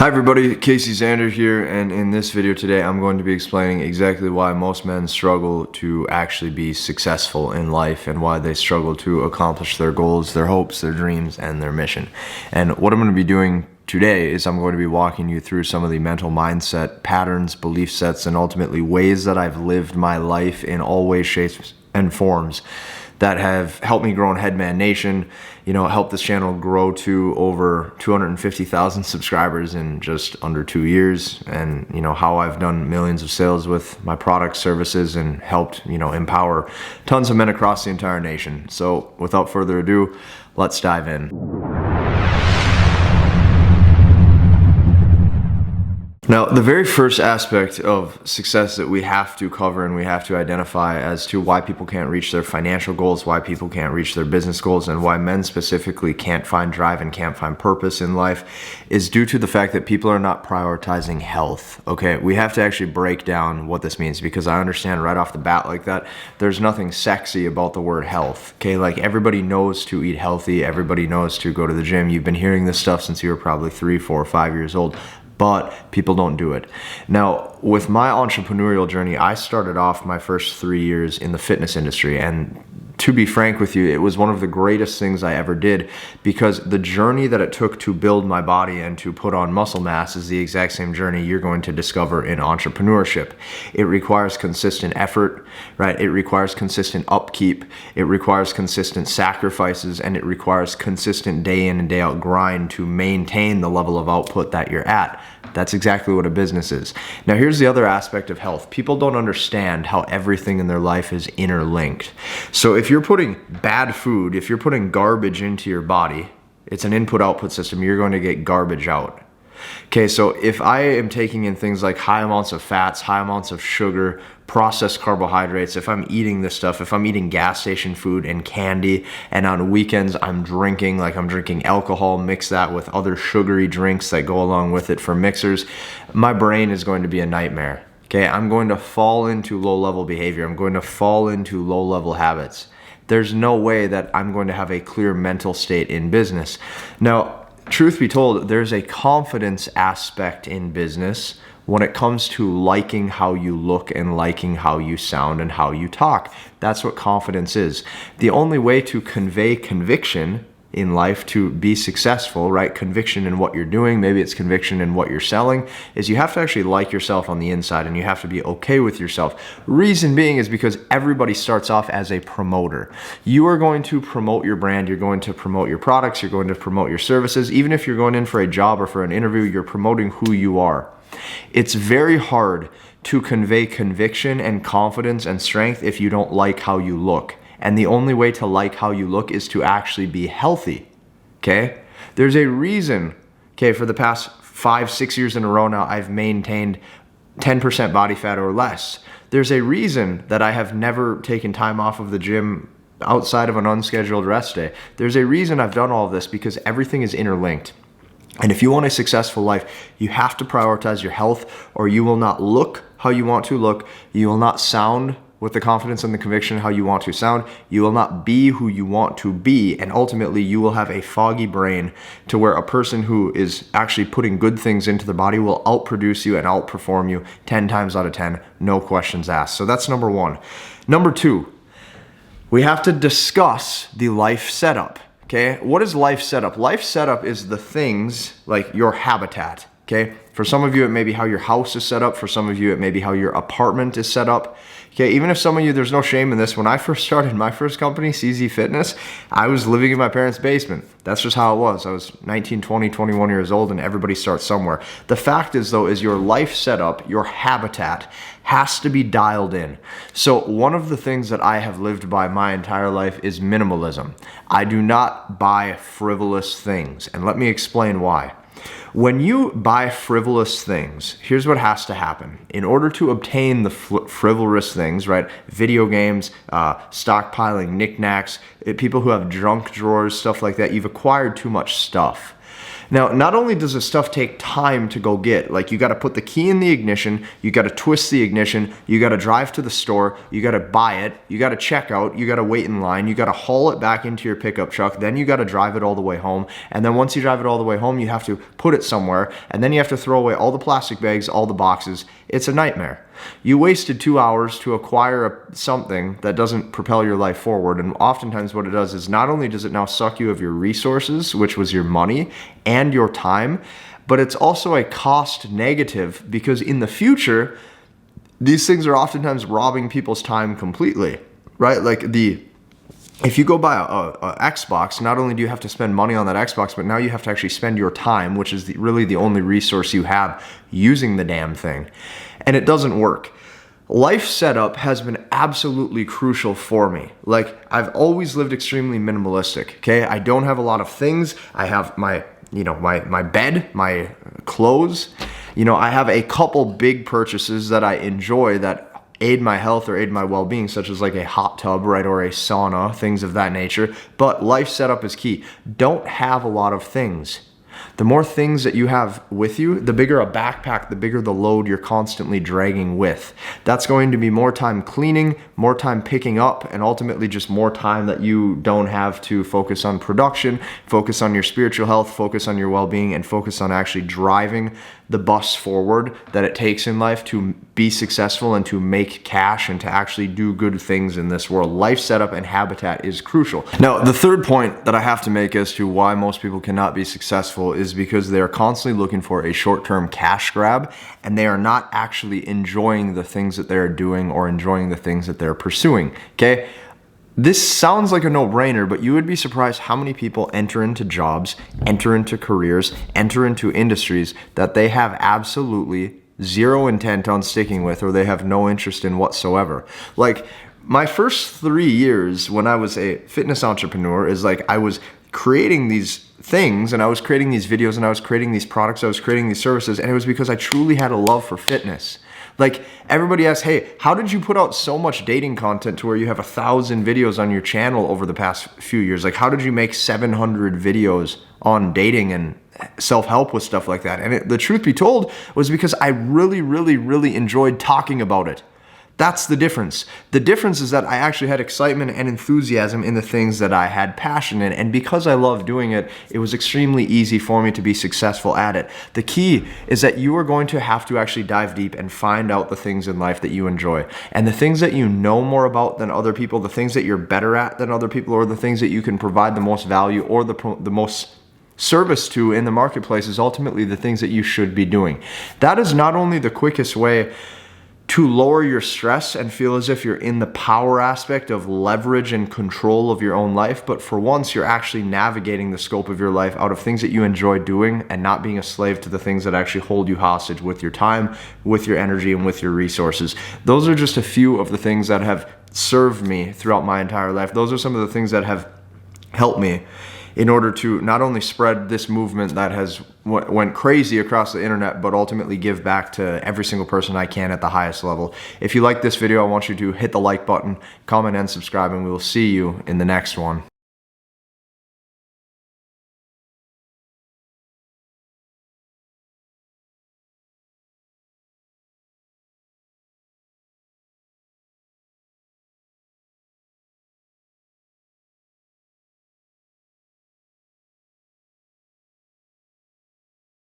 Hi everybody, Casey Zander here, and in this video today I'm going to be explaining exactly why most men struggle to actually be successful in life and why they struggle to accomplish their goals, their hopes, their dreams, and their mission. And what I'm going to be doing today is I'm going to be walking you through some of the mental mindset patterns, belief sets, and ultimately ways that I've lived my life in all ways, shapes, and forms that have helped me grow in Headman Nation, helped this channel grow to over 250,000 subscribers in just under 2 years, and how I've done millions of sales with my products, services, and helped empower tons of men across the entire nation. So without further ado, let's dive in. Now, the very first aspect of success that we have to cover and we have to identify as to why people can't reach their financial goals, why people can't reach their business goals, and why men specifically can't find drive and can't find purpose in life is due to the fact that people are not prioritizing health. Okay, we have to actually break down what this means, because I understand right off the bat like that, there's nothing sexy about the word health. Okay, like everybody knows to eat healthy, everybody knows to go to the gym. You've been hearing this stuff since you were probably 3, 4, 5 years old. But people don't do it. Now, with my entrepreneurial journey, I started off my first 3 years in the fitness industry, and to be frank with you, it was one of the greatest things I ever did, because the journey that it took to build my body and to put on muscle mass is the exact same journey you're going to discover in entrepreneurship. It requires consistent effort, right? It requires consistent upkeep. It requires consistent sacrifices, and it requires consistent day in and day out grind to maintain the level of output that you're at. That's exactly what a business is. Now, here's the other aspect of health. People don't understand how everything in their life is interlinked. So if you're putting bad food, if you're putting garbage into your body, it's an input-output system. You're going to get garbage out. Okay, so if I am taking in things like high amounts of fats, high amounts of sugar, processed carbohydrates, if I'm eating this stuff, if I'm eating gas station food and candy, and on weekends I'm drinking alcohol, mix that with other sugary drinks that go along with it for mixers, my brain is going to be a nightmare. Okay, I'm going to fall into low-level behavior. I'm going to fall into low-level habits. There's no way that I'm going to have a clear mental state in business. Now, truth be told, there's a confidence aspect in business when it comes to liking how you look and liking how you sound and how you talk. That's what confidence is. The only way to convey conviction in life to be successful, right? Conviction in what you're doing, maybe it's conviction in what you're selling, is you have to actually like yourself on the inside, and you have to be okay with yourself. Reason being is because everybody starts off as a promoter. You are going to promote your brand, you're going to promote your products, you're going to promote your services. Even if you're going in for a job or for an interview, you're promoting who you are. It's very hard to convey conviction and confidence and strength if you don't like how you look. And the only way to like how you look is to actually be healthy, okay? There's a reason, okay, for the past 5, 6 years in a row now, I've maintained 10% body fat or less. There's a reason that I have never taken time off of the gym outside of an unscheduled rest day. There's a reason I've done all of this, because everything is interlinked. And if you want a successful life, you have to prioritize your health, or you will not look how you want to look. You will not sound with the confidence and the conviction how you want to sound. You will not be who you want to be, and ultimately you will have a foggy brain to where a person who is actually putting good things into their body will outproduce you and outperform you 10 times out of 10, no questions asked. So that's number one. Number two, we have to discuss the life setup. Okay, what is life setup? Life setup is the things like your habitat. Okay, for some of you, it may be how your house is set up. For some of you, it may be how your apartment is set up. Okay, even if some of you, there's no shame in this. When I first started my first company, CZ Fitness, I was living in my parents' basement. That's just how it was. I was 19, 20, 21 years old, and everybody starts somewhere. The fact is, though, is your life setup, your habitat, has to be dialed in. So one of the things that I have lived by my entire life is minimalism. I do not buy frivolous things, and let me explain why. When you buy frivolous things, here's what has to happen. In order to obtain the frivolous things, right? Video games, stockpiling knickknacks, people who have junk drawers, stuff like that, you've acquired too much stuff. Now, not only does this stuff take time to go get, like you got to put the key in the ignition, you got to twist the ignition, you got to drive to the store, you got to buy it, you got to check out, you got to wait in line, you got to haul it back into your pickup truck, then you got to drive it all the way home, and then once you drive it all the way home, you have to put it somewhere, and then you have to throw away all the plastic bags, all the boxes. It's a nightmare. You wasted 2 hours to acquire something that doesn't propel your life forward. And oftentimes what it does is not only does it now suck you of your resources, which was your money and your time, but it's also a cost negative, because in the future, these things are oftentimes robbing people's time completely, right? Like if you go buy a Xbox, not only do you have to spend money on that Xbox, but now you have to actually spend your time, which is really the only resource you have, using the damn thing. And it doesn't work. Life setup has been absolutely crucial for me. Like, I've always lived extremely minimalistic, okay? I don't have a lot of things. I have my bed, my clothes. I have a couple big purchases that I enjoy that aid my health or aid my well-being, such as like a hot tub, right, or a sauna, things of that nature. But life setup is key. Don't have a lot of things. The more things that you have with you, the bigger a backpack, the bigger the load you're constantly dragging with. That's going to be more time cleaning, more time picking up, and ultimately just more time that you don't have to focus on production, focus on your spiritual health, focus on your well-being, and focus on actually driving the bus forward that it takes in life to be successful and to make cash and to actually do good things in this world. Life setup and habitat is crucial. Now, the third point that I have to make as to why most people cannot be successful is because they are constantly looking for a short-term cash grab, and they are not actually enjoying the things that they're doing or enjoying the things that they're pursuing, okay? This sounds like a no-brainer, but you would be surprised how many people enter into jobs, enter into careers, enter into industries that they have absolutely zero intent on sticking with, or they have no interest in whatsoever. Like, my first 3 years when I was a fitness entrepreneur is like I was creating these things, and I was creating these videos, and I was creating these products, I was creating these services, and it was because I truly had a love for fitness. Like, everybody asks, hey, how did you put out so much dating content to where you have 1,000 videos on your channel over the past few years? Like, how did you make 700 videos on dating and self-help with stuff like that? And the truth be told was because I really, really, really enjoyed talking about it. That's the difference. The difference is that I actually had excitement and enthusiasm in the things that I had passion in. And because I love doing it, it was extremely easy for me to be successful at it. The key is that you are going to have to actually dive deep and find out the things in life that you enjoy. And the things that you know more about than other people, the things that you're better at than other people, or the things that you can provide the most value or the most service to in the marketplace is ultimately the things that you should be doing. That is not only the quickest way to lower your stress and feel as if you're in the power aspect of leverage and control of your own life, but for once you're actually navigating the scope of your life out of things that you enjoy doing and not being a slave to the things that actually hold you hostage with your time, with your energy, and with your resources. Those are just a few of the things that have served me throughout my entire life. Those are some of the things that have helped me in order to not only spread this movement that has went crazy across the internet, but ultimately give back to every single person I can at the highest level. If you like this video, I want you to hit the like button, comment, and subscribe, and we will see you in the next one.